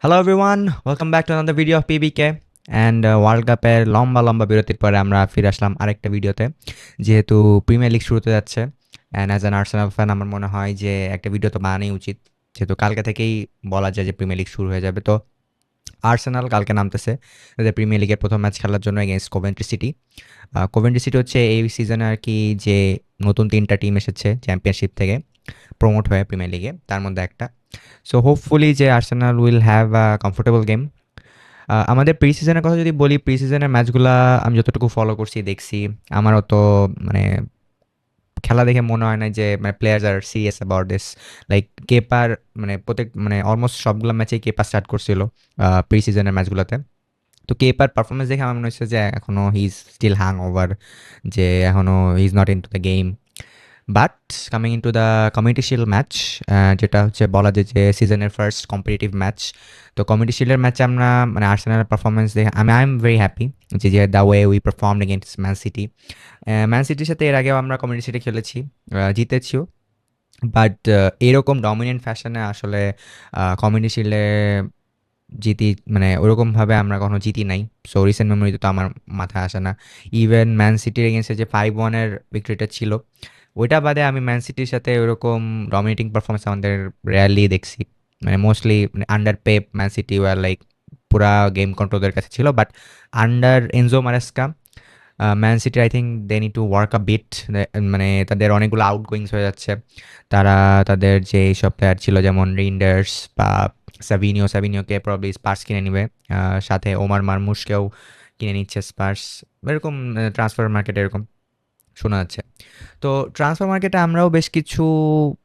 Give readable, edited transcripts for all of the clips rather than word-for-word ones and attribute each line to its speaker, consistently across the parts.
Speaker 1: Hello everyone, welcome back to another video of পিবিকে and world কাপের লম্বা লম্বা বিরতির পরে আমরা ফিরে আসলাম আরেকটা ভিডিওতে। যেহেতু প্রিমিয়ার লিগ শুরুতে যাচ্ছে and as an Arsenal fan আমার মনে হয় যে একটা ভিডিও তো বানানোই উচিত, যেহেতু কালকে থেকেই বলা যায় যে প্রিমিয়ার লিগ শুরু হয়ে যাবে। তো আর্সেনাল কালকে নামতেছে তাদের প্রিমিয়ার লিগের প্রথম ম্যাচ খেলার জন্য against Coventry city. Coventry city হচ্ছে এই সিজনে আর কি যে নতুন 3টা টিম এসেছে চ্যাম্পিয়নশিপ থেকে প্রমোট হয়ে প্রিমিয়ার লিগে, তার মধ্যে একটা। সো হোপফুলি যে Arsenal will have a comfortable game. আমাদের প্রি সিজনের কথা যদি বলি, প্রি সিজনের ম্যাচগুলা আমি যতটুকু ফলো করছি দেখছি, আমার অত মানে খেলা দেখে মনে হয় না যে মানে players are serious about this. Like keeper মানে প্রত্যেক মানে অলমোস্ট সবগুলো ম্যাচেই কেপার স্টার্ট করছিল প্রি সিজনের ম্যাচগুলোতে। তো কেপার পারফরমেন্স দেখে আমার মনে হচ্ছে যে এখনো he is still hang over, যে এখনো he is not into the game. But coming into the community shield match, যেটা হচ্ছে বলা যায় যে সিজনের ফার্স্ট কম্পিটিটিভ ম্যাচ। তো কমিউনিটি শিল্ডের ম্যাচে আমরা মানে আর্সেনালের পারফরমেন্স দেখে আই এম ভেরি হ্যাপি যে the way we performed against Man City. Man সিটির সাথে এর আগেও আমরা কমিউনিটি শিল্ডে খেলেছি, জিতেছিও। বাট এরকম ডমিনেন্ট ফ্যাশনে আসলে কমিউনিটি শিল্ডে জিতি মানে ওরকমভাবে আমরা কখনো জিতি নাই। সো রিসেন্ট মেমোরিতে তো আমার মাথায় আসে না। ইভেন ম্যান সিটির এগেন্সে যে 5-1 ভিক্টরিটা ছিল, ওইটা বাদে আমি ম্যান সিটির সাথে ওরকম ডমিনেটিং পারফরমেন্স আমাদের রেয়ারলি দেখছি। মানে মোস্টলি মানে under Pep Man City were like পুরা গেম কন্ট্রোলের কাছে ছিল। But under Enzo Maresca Man City I think they need to work a bit. মানে তাদের অনেকগুলো আউটগোয়িংস হয়ে যাচ্ছে। তারা তাদের যে সব প্লেয়ার ছিল যেমন রিন্ডার্স বা সাবিনিওকে প্রবাবলি স্পার্স কিনে নিবে। সাথে ওমার মারমুশকেও কিনে নিচ্ছে স্পার্স। এরকম ট্রান্সফার মার্কেটে এরকম শোনা যাচ্ছে। তো ট্রান্সফার মার্কেটে আমরাও বেশ কিছু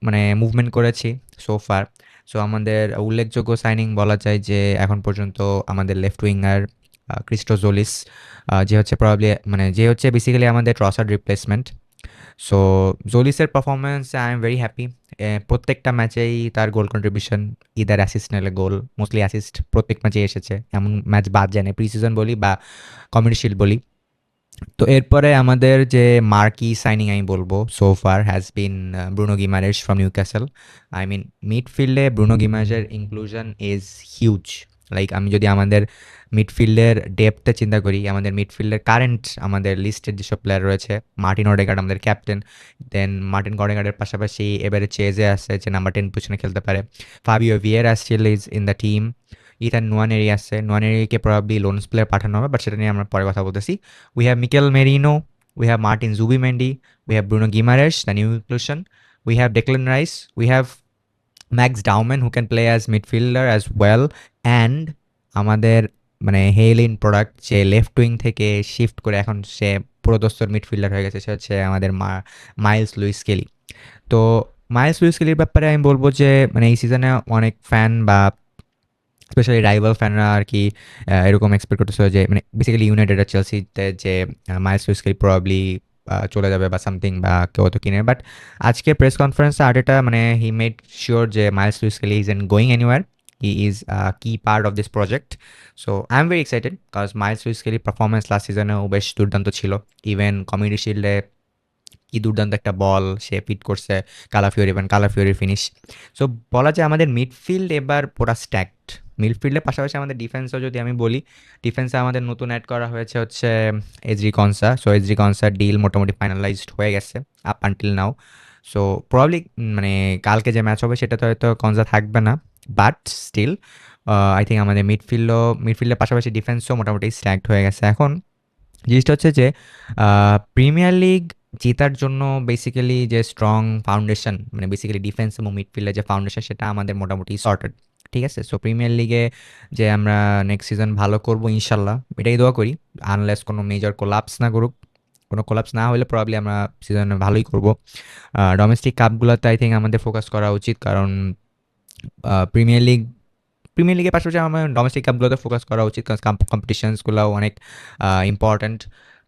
Speaker 1: মানে মুভমেন্ট করেছি সো ফার। সো আমাদের উল্লেখযোগ্য সাইনিং বলা যায় যে এখন পর্যন্ত আমাদের লেফট উইঙ্গার ক্রিস্টোজোলিস, যে হচ্ছে প্রবাবলি মানে যে হচ্ছে বেসিক্যালি আমাদের ট্রসার রিপ্লেসমেন্ট। সো জোলিসের performance I am very happy. প্রত্যেকটা ম্যাচেই তার গোল কন্ট্রিবিউশন, ইদার অ্যাসিস্ট নাহলে গোল, মোস্টলি অ্যাসিস্ট প্রত্যেক ম্যাচেই এসেছে, এমন ম্যাচ বাদ যায় না, প্রি সিজন বলি বা কমিউনিটি শিল্ড বলি। তো এরপরে আমাদের যে মার্কি সাইনিং আমি বলবো so far has been Bruno Guimaraes from Newcastle. I mean মিডফিল্ডে ব্রুনো গিমারেশের ইনক্লুশন ইজ হিউজ। লাইক আমি যদি আমাদের মিডফিল্ডের ডেপথে চিন্তা করি, আমাদের মিডফিল্ডের কারেন্ট আমাদের লিস্টের যেসব প্লেয়ার রয়েছে, মার্টিন ওডেগার্ড আমাদের ক্যাপ্টেন। দেন মার্টিন ওডেগার্ডের পাশাপাশি এবারে চেজে আছে যে নাম্বার 10 পজিশনে খেলতে পারে। Fabio Vieira still is in the team. Ethan Nwaneri আছে, নোয়ানেরিকে প্রবাবলি লোনস প্লেয়ার পাঠানো হবে, বাট সেটা নিয়ে আমরা পরে কথা বলতেছি। We have Mikel Merino, we have Martin Zubimendi, we have Bruno Guimaraes, the new inclusion. We have Declan Rice, we have Max Dauman who can play as midfielder as well. And আমাদের মানে হেইলিন product যে left wing থেকে shift করে এখন সে পুরোদস্তর midfielder হয়ে গেছে, সে হচ্ছে আমাদের মাইলস লুইস কেলি। তো মাইলস লুইস কেলির ব্যাপারে আমি বলবো যে মানে এই সিজনে অনেক ফ্যান বা স্পেশালি রাইভাল ফ্যানরা আর কি এরকম এক্সপেক্ট করতেছিল যে মানে বেসিক্যালি ইউনাইটেড আর চেলসিতে যে মাইলস লুইস কেলি প্রবাবলি চলে যাবে বা সামথিং বা কেউ তো কিনে। বাট আজকে প্রেস কনফারেন্সে আর্টেটা মানে হি মেড শিওর যে Myles Lewis Kelly isn't going anywhere, he is key part of this project. So I am very excited because Myles Lewis Kelly performance last সিজনেও বেশ দুর্দান্ত ছিল। Even community শিল্ডে কি দুর্দান্ত একটা বল সে ফিট করছে কালাফিওরি, ইভেন কালাফিওরির ফিনিশ। সো বলা যায় আমাদের মিডফিল্ড এবার পুরা স্ট্যাকড। মিডফিল্ডের পাশাপাশি আমাদের ডিফেন্সও যদি আমি বলি, ডিফেন্সে আমাদের নতুন অ্যাড করা হয়েছে হচ্ছে এজরি কনসা। সো এজরি কনসার ডিল মোটামুটি ফাইনালাইজড হয়ে গেছে up until now. So probably মানে কালকে যে ম্যাচ হবে সেটাতে হয়তো কনসা থাকবে না, বাট স্টিল আই থিঙ্ক আমাদের মিডফিল্ডের পাশাপাশি ডিফেন্সও মোটামুটি স্ট্যাকড হয়ে গেছে। এখন জিনিসটা হচ্ছে যে প্রিমিয়ার লিগ জেতার জন্য বেসিক্যালি যে স্ট্রং ফাউন্ডেশন মানে বেসিক্যালি ডিফেন্স এবং মিডফিল্ডের যে ফাউন্ডেশন সেটা আমাদের মোটামুটি সর্টেড। ঠিক আছে, সো প্রিমিয়ার লিগে যে আমরা নেক্সট সিজন ভালো করব ইনশাল্লাহ, এটাই দোয়া করি। আনলেস কোনো মেজর কোলাপস না করুক, কোনো কোলাপস না হলে প্রবাবলি আমরা সিজনে ভালোই করব। ডোমেস্টিক কাপগুলোতে আই থিঙ্ক আমাদের ফোকাস করা উচিত, কারণ প্রিমিয়ার লিগ প্রিমিয়ার লিগের পাশাপাশি আমার ডোমেস্টিক কাপগুলোতে ফোকাস করা উচিত, কারণ কাপ কম্পিটিশনসগুলোও অনেক ইম্পর্ট্যান্ট।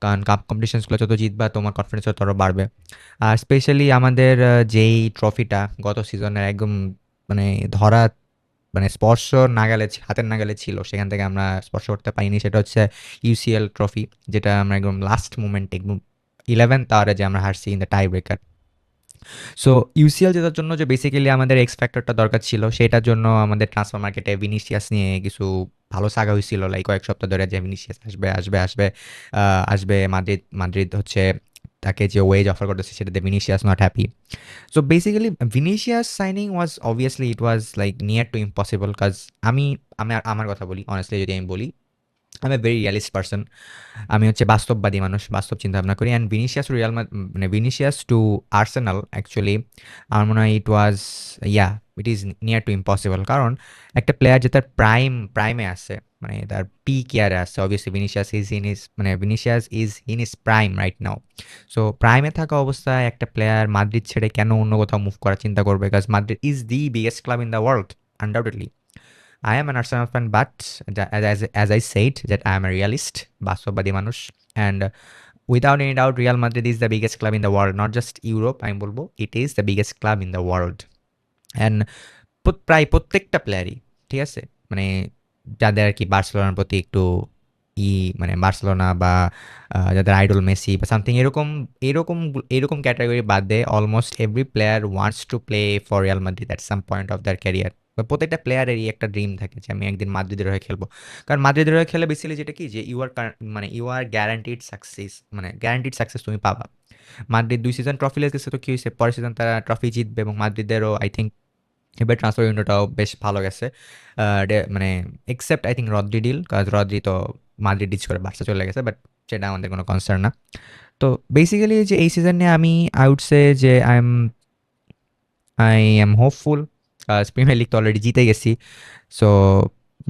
Speaker 1: কারণ কাপ কম্পিটিশনসগুলো যত জিতবা তোমার কনফিডেন্সও তত বাড়বে। আর স্পেশালি আমাদের যেই ট্রফিটা গত সিজনের একদম মানে ধরা মানে স্পর্শ নাগালে হাতের নাগালে ছিল, সেখান থেকে আমরা স্পর্শ করতে পারিনি, সেটা হচ্ছে ইউসিএল ট্রফি, যেটা আমরা একদম লাস্ট মুমেন্টে একদম 11th আওয়ারে যে আমরা হারছি in the tie breaker. So UCL জেতার জন্য যে বেসিক্যালি আমাদের এক্স ফ্যাক্টরটা দরকার ছিল, সেটার জন্য আমাদের ট্রান্সফার মার্কেটে ভিনিসিয়াস নিয়ে কিছু ভালো সাগা হয়েছিল, লাইক কয়েক সপ্তাহ ধরে যে ভিনিসিয়াস আসবে আসবে আসবে আসবে। মাদ্রিদ মাদ্রিদ হচ্ছে তাকে যে ওয়েজ অফার করতেছে সেটাতে Vinicius not happy. So basically Vinicius signing was obviously it was like near to impossible, cause আমি আমার কথা বলি অনেস্টলি, যদি আমি বলি I am a very realist person. আমি হচ্ছে বাস্তববাদী মানুষ, বাস্তব চিন্তা ভাবনা করি। অ্যান্ড ভিনিসিয়াস মানে ভিনিসিয়াস টু আর্সেনাল অ্যাকচুয়ালি আমার মনে হয় it was, yeah, it is near to impossible. কারণ একটা প্লেয়ার যে তার প্রাইমে আছে, মানে তার পিক ইয়ারে আছে, obviously Vinicius is in is prime right now. So প্রাইমে থাকা অবস্থায় একটা প্লেয়ার মাদ্রিদ ছেড়ে কেন অন্য কোথাও মুভ করার চিন্তা করবে? Because Madrid is the biggest club in the world, undoubtedly. I am an Arsenal fan, but as I said, that I am a realist, বাস্তববাদী মানুষ, and without any doubt, Real Madrid is the biggest club in the world, not just Europe. আমি বলবো it is the biggest club in the world, and প্রায় প্রত্যেকটা প্লেয়ারই, ঠিক আছে, মানে যাদের আর কি বার্সেলোনার প্রতি একটু ই, মানে বার্সেলোনা বা যাদের আইডল মেসি বা সামথিং এরকম এরকম এরকম ক্যাটাগরি বাদ দিয়ে almost every player wants to play for Real Madrid at some point of their career. বা প্রত্যেকটা প্লেয়ারেরই একটা ড্রিম থাকে যে আমি একদিন মাদ্রিদের হয়ে খেলবো। কারণ মাদ্রিদের হয়ে খেলে বেসিক্যালি যেটা কি, যে ইউ আর গ্যারান্টিড সাকসেস, মানে গ্যারান্টিড সাকসেস তুমি পাবা। মাদ্রিদ 2 সিজন ট্রফি লেগেছে, তো কি হয়েছে, পরের সিজন তারা ট্রফি জিতবে। এবং মাদ্রিদেরও আই থিঙ্ক এবার ট্রান্সফার উইন্ডোটাও বেশ ভালো গেছে, মানে except I think Rodri deal, কাজ রদ্রি তো মাদ্রিদ ডিচ করে বার্সা চলে গেছে, বাট সেটা আমাদের কোনো কনসার্ন না। তো বেসিক্যালি যে এই সিজন নিয়ে আমি আই উড সে যে I am hopeful. Premier league তো অলরেডি জিতে গেছি। সো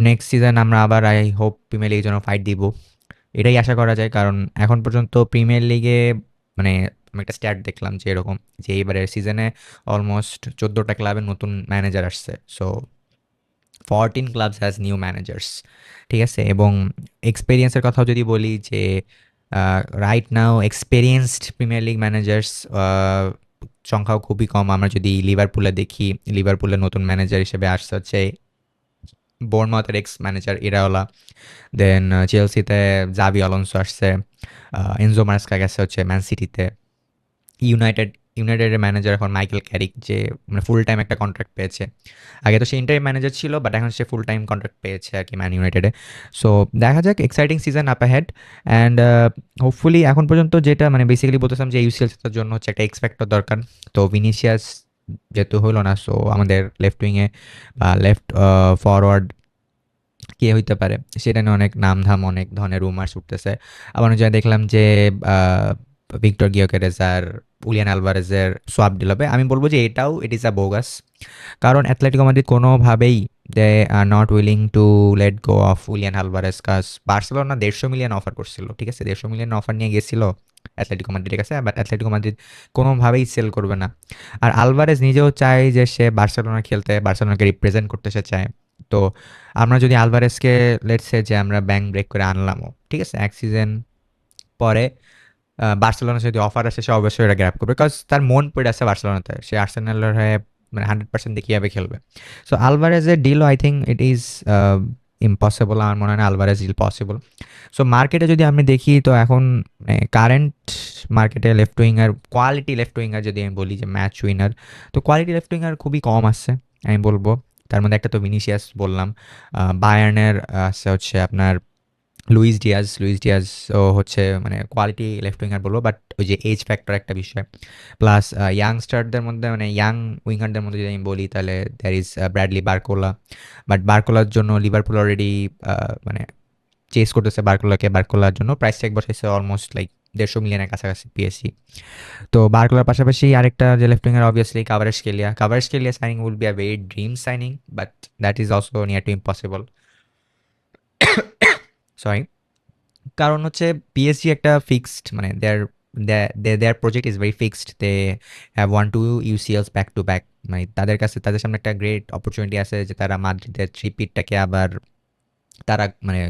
Speaker 1: নেক্সট সিজন আমরা আবার আই হোপ প্রিমিয়ার লিগের জন্য ফাইট দিব, এটাই আশা করা যায়। কারণ এখন পর্যন্ত প্রিমিয়ার লিগে, মানে আমি একটা স্ট্যাট দেখলাম যে এরকম, যে এইবারের সিজনে অলমোস্ট 14টা ক্লাবের নতুন ম্যানেজার আসছে। So 14 clubs has new managers, ঠিক আছে। এবং এক্সপেরিয়েন্সের কথাও যদি বলি, যে right now experienced premier league managers সংখ্যাও খুবই কম। আমরা যদি লিভারপুলে দেখি, লিভারপুলের নতুন ম্যানেজার হিসেবে আসছে হচ্ছে বোর্নমাউথের এক্স ম্যানেজার ইরাওলা। দেন চেলসিতে জাভি অলonso আসছে, এনজো মারেস্কা গেছে হচ্ছে ম্যান সিটিতে। ইউনাইটেড ইউনাইটেডের ম্যানেজার এখন মাইকেল ক্যারিক, যে মানে ফুল টাইম একটা কন্ট্রাক্ট পেয়েছে। আগে তো সে ইন্টারিম ম্যানেজার ছিল, বাট এখন সে ফুল টাইম কন্ট্রাক্ট পেয়েছে আর কি ম্যান ইউনাইটেডে। সো দেখা যাক, exciting season up ahead. And hopefully এখন পর্যন্ত যেটা মানে বেসিক্যালি বলতেছিলাম যে ইউসিএল জেতার জন্য হচ্ছে একটা এক্সপেক্টর দরকার। তো ভিনিসিয়াস যেহেতু হলো না, সো আমাদের লেফট উইংয়ে বা লেফট ফরওয়ার্ড কে হইতে পারে সেটা নিয়ে অনেক নামধাম, অনেক ধরনের রুমার্স উঠতেছে। আবার যা দেখলাম যে ভিক্টর গিয়োকেরেস আর উলিয়ান আলভারেজের সোয়াপ ডিল হবে। আমি বলবো যে এটাও ইট ইজ আ বোগাস। কারণ অ্যাথলেটিকো মাদ্রিদ কোনোভাবেই they are not willing to let go of Julian Alvarez, cause Barcelona 150 million offer করছিল, ঠিক আছে, 150 মিলিয়ন অফার নিয়ে গেছিল অ্যাথলেটিকো মাদ্রিদের কাছে, বাট অ্যাথলেটিকো মাদ্রিদ কোনোভাবেই সেল করবে না। আর আলভারেজ নিজেও চায় যে সে বার্সেলোনা খেলতে, বার্সেলোনাকে রিপ্রেজেন্ট করতে সে চায়। তো আমরা যদি আলভারেজকে লেটস সে যে আমরা ব্যাংক ব্রেক করে আনলামও, ঠিক আছে, এক সিজন পরে বার্সেলোনা যদি অফার আসে, সে অবশ্যই এটা গ্র্যাব করবে, বিকজ তার মন পড়ে আছে বার্সেলোনাতে। সে আর্সেনালের হয়ে মানে 100% দিয়ে কীভাবে খেলবে। সো আলভারেজের ডিলও I think it is impossible, আমার মনে হয় না আলভারেজ ডিল পসিবল। সো মার্কেটে যদি আমি দেখি, তো এখন কারেন্ট মার্কেটে left winger, quality left winger যদি আমি বলি যে ম্যাচ উইনার, তো কোয়ালিটি লেফট উইঙ্গার খুবই কম আসছে আমি বলবো। তার মধ্যে একটা তো ভিনিসিয়াস বললাম, বায়ার্নের আছে হচ্ছে আপনার লুইস ডিয়াজ ও হচ্ছে মানে কোয়ালিটি লেফট উইঙ্গার বলবো, বাট ওই যে এজ ফ্যাক্টর একটা বিষয়। প্লাস ইয়াংস্টারদের মধ্যে, মানে ইয়াং উইঙ্গারদের মধ্যে যদি আমি বলি, তাহলে there is Bradley Barcola. But বারকোলার জন্য লিভারপুল অলরেডি মানে চেস করতেছে বারকোলাকে। বারকোলার জন্য প্রাইস ট্যাগ বসাইছে অলমোস্ট লাইক 150 মিলিয়নের কাছাকাছি পিএসসি। তো বারকোলার পাশাপাশি আরেকটা যে left winger, obviously Kvaratskhelia signing will be a very dream signing, but that is also near to impossible. Sorry. কারণ হচ্ছে পিএসজি একটা ফিক্সড, মানে their project is very fixed. They have won two UCLs back to back. মানে তাদের সামনে একটা great opportunity আছে যে তারা মাদ্রিদের থ্রিপিটটাকে আবার তারা মানে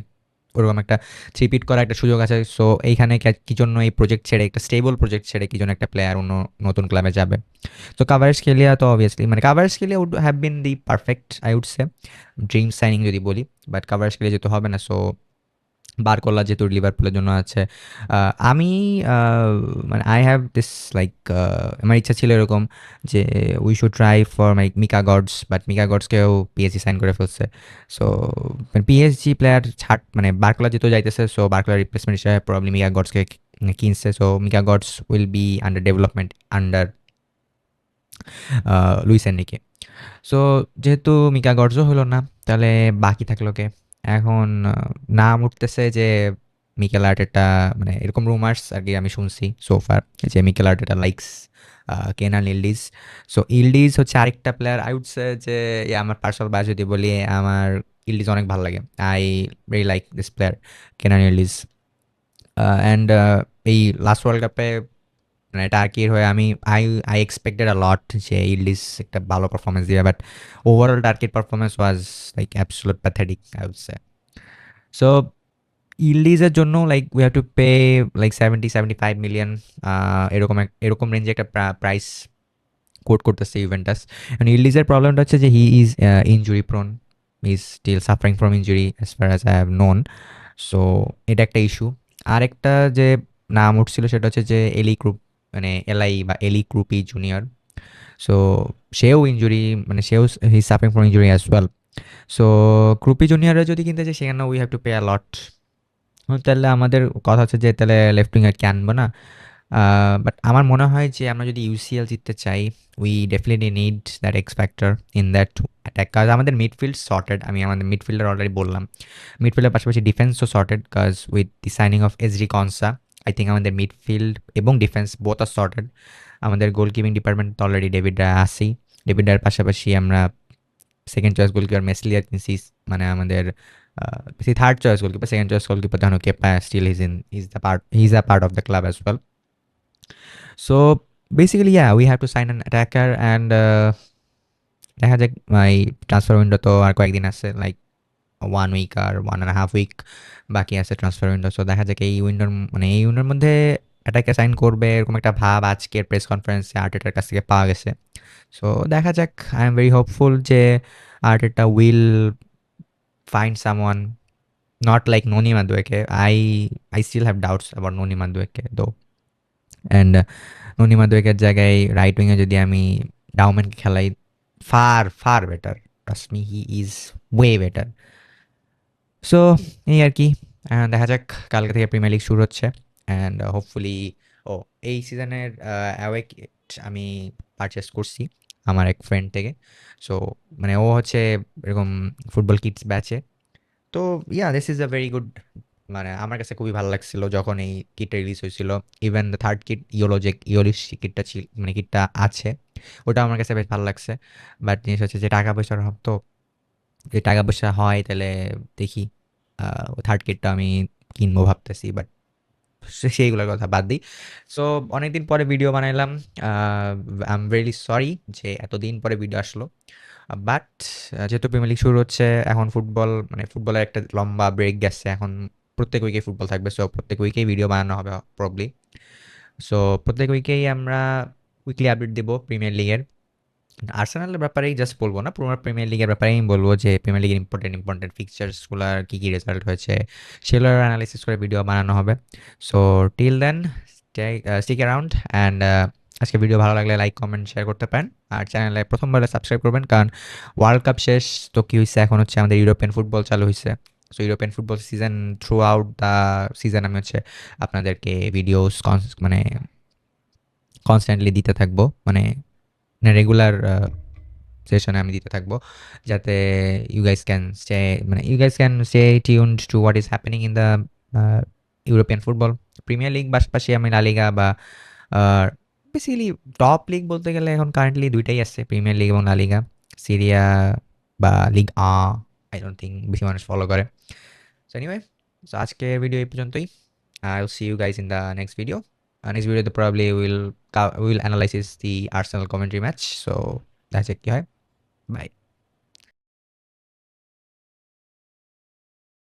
Speaker 1: ওরকম একটা থ্রিপিট করার একটা সুযোগ আছে। সো এইখানে কি জন্য এই প্রজেক্ট ছেড়ে, একটা স্টেবল প্রজেক্ট ছেড়ে কি জন্য একটা প্লেয়ার অন্য নতুন ক্লাবে যাবে। তো কাভারেজকেলিয়া তো অবভিয়াসলি, মানে Kvaratskhelia would have been the perfect I would say dream signing যদি বলি, বাট কাভারেজকেলিয়া যেহেতু হবে না, সো বারকোলা যেহেতু লিভারপুলের জন্য আছে। আমি আ মানে আই হ্যাভ দিস লাইক আমার ইচ্ছা ছিল এরকম যে we should try for Mika Godts, but Mika গডসকেও পিএসজি সাইন করে ফেলছে। সো পিএসজি প্লেয়ার মানে বারকোলা যেহেতু যাইতেছে, সো বারকোলার রিপ্লেসমেন্ট হিসেবে প্রবাবলি মিকা গডসকে কিনছে। So Mika Godts will be under development under Luis Enrique. So যেহেতু মিকা গডসও হলো না, তাহলে বাকি থাকলো কে? এখন নাম উঠতেছে যে মিকেল আর্টেটা, মানে এরকম রুমার্স আর কি আমি শুনছি সোফার, যে Mikel Arteta likes Kenan Yildiz. So Yildiz হচ্ছে আরেকটা প্লেয়ার আই উড সে যে আমার পার্সোনাল বায় যদি বলি, আমার ইলডিজ অনেক ভালো লাগে। I very like this player Kenan Yildiz. And এই লাস্ট ওয়ার্ল্ড কাপে মানে টার্কির হয়ে I I expected a lot যে ইলডিস একটা ভালো পারফরমেন্স দিবে, বাট ওভারঅল টার্কির performance was like absolute pathetic I would say. So ইলডিজের জন্য like we have to pay like 70-75 million, এরকম রেঞ্জে একটা প্রাইস কোট করতেছে ইউভেন্টাস। এন্ড ইলডিজের প্রবলেমটা হচ্ছে যে he is injury prone, he is still suffering from injury as far as I have known. So এটা একটা ইস্যু। আরেকটা যে নাম উঠছিল সেটা হচ্ছে যে এলি গ্রুপ, মানে এলআই বা এলি গ্রুপি জুনিয়র। সো সেও ইনজুরি, মানে সেও he suffering from injury as well. So Kroupi জুনিয়ররা যদি কিনতে চাই, সেখানে we have to pay a lot. তাহলে আমাদের কথা হচ্ছে যে তাহলে লেফট উইঙ্গার কে আনবো না। বাট আমার মনে হয় যে আমরা যদি ইউসিএল জিততে চাই, we definitely need that x factor in that attack. কাজ আমাদের মিডফিল্ড সর্টেড, আমি আমাদের মিডফিল্ডার অলরেডি বললাম। মিডফিল্ডের পাশাপাশি ডিফেন্সও sorted, cause with the signing of Ezri Konsa I think আমাদের মিডফিল্ড এবং ডিফেন্স বোথ আর সর্টেড। আমাদের গোলকিপিং ডিপার্টমেন্ট তো অলরেডি ডেভিড রায় আসি। ডেভিড রায়ের পাশাপাশি আমরা সেকেন্ড চয়েস গোলকিপার মেসলিয়ার কিনছি, মানে আমাদের third choice goalkeeper, second choice goalkeeper ধানো Kepa still is a part of the club as well. So basically yeah we have to sign an attacker and দেখা যাক। এই ট্রান্সফার উইন্ডো তো আর কয়েকদিন আছে, লাইক 1 উইক আর 1.5 উইক বাকি আছে transfer window. So দেখা যাক এই উইন্ডোর মধ্যে অ্যাটাকে সাইন করবে এরকম একটা ভাব আজকের প্রেস কনফারেন্সে আর্টেটার কাছ থেকে পাওয়া গেছে। সো দেখা যাক, আই এম ভেরি হোপফুল যে Arteta will find someone not like Noni Madueke. I still have doubts about Noni Madueke দো। অ্যান্ড ননি মাদুয়েকের জায়গায় রাইট উইংয়ে যদি আমি ডাউম্যানকে খেলাই, far far better, trust me he is way better. So এই আর কি। দেখা যাক, কালকে থেকে প্রিমিয়ার লিগ শুরু হচ্ছে অ্যান্ড হোপফুলি এই সিজনের অ্যাওয়ে কিট আমি পারচেস করছি আমার এক ফ্রেন্ড থেকে। সো মানে ও হচ্ছে এরকম ফুটবল কিটস ব্যাচে। তো yeah this is a very good, মানে আমার কাছে খুবই ভালো লাগছিল যখন এই কিটটা রিলিজ হয়েছিল। Even the third kit yellowish কিটটা ছিল, মানে কিটটা আছে, ওটা আমার কাছে বেশ ভালো লাগছে। বাট জিনিস হচ্ছে যে টাকা পয়সার অভাব, তো যদি টাকা পয়সা হয় তাহলে দেখি থার্ড কিটটা আমি কিনবো ভাবতেছি, বাট সেইগুলোর কথা বাদ দিই। সো অনেকদিন পরে ভিডিও বানাইলাম, আই এম ভেরি সরি যে এতদিন পরে ভিডিও আসলো। বাট যেহেতু প্রিমিয়ার লিগ শুরু হচ্ছে এখন, ফুটবলের একটা লম্বা ব্রেক গেছে, এখন প্রত্যেক উইকে ফুটবল থাকবে। সো প্রত্যেক উইকেই ভিডিও বানানো হবে প্রবলি। সো প্রত্যেক উইকেই আমরা উইকলি আপডেট দেবো প্রিমিয়ার লিগের। আর্সেনালের ব্যাপারেই জাস্ট বলবো না, পুরো প্রিমিয়ার লিগের ব্যাপারেই আমি বলবো যে প্রিমিয়ার লিগের ইম্পর্টেন্ট ফিক্সচার্সগুলোর কী কী রেজাল্ট হয়েছে সেগুলোর অ্যানালাইসিস করে ভিডিও বানানো হবে। So till then stick around and আজকে ভিডিও ভালো লাগলে লাইক কমেন্ট শেয়ার করতে পারেন। আর চ্যানেলে প্রথমবার সাবস্ক্রাইব করবেন, কারণ ওয়ার্ল্ড কাপ শেষ তো কী হয়েছে, এখন হচ্ছে আমাদের ইউরোপিয়ান ফুটবল চালু হয়েছে। So European football season through out the season আমি হচ্ছে আপনাদেরকে ভিডিওস মানে কনস্ট্যান্টলি দিতে থাকবো, মানে রেগুলার সেশনে আমি দিতে থাকবো, যাতে you guys can stay tuned to what is happening in the European football Premier League. পাশাপাশি আমি লা লিগা বা বেসিক্যালি টপ লিগ বলতে গেলে এখন কারেন্টলি দুইটাই আছে, প্রিমিয়ার লিগ এবং লা লিগা। সিরিয়া বা লিগ আই ডোন্ট থিঙ্ক বেশি মানুষ ফলো করে। সো এনিওয়ে, সো আজকের ভিডিও এই পর্যন্তই। I will see you guys in the next video. Next ভিডিওতে probably will analysis the Arsenal commentary match. So দেখা যাক কি হয়। Bye.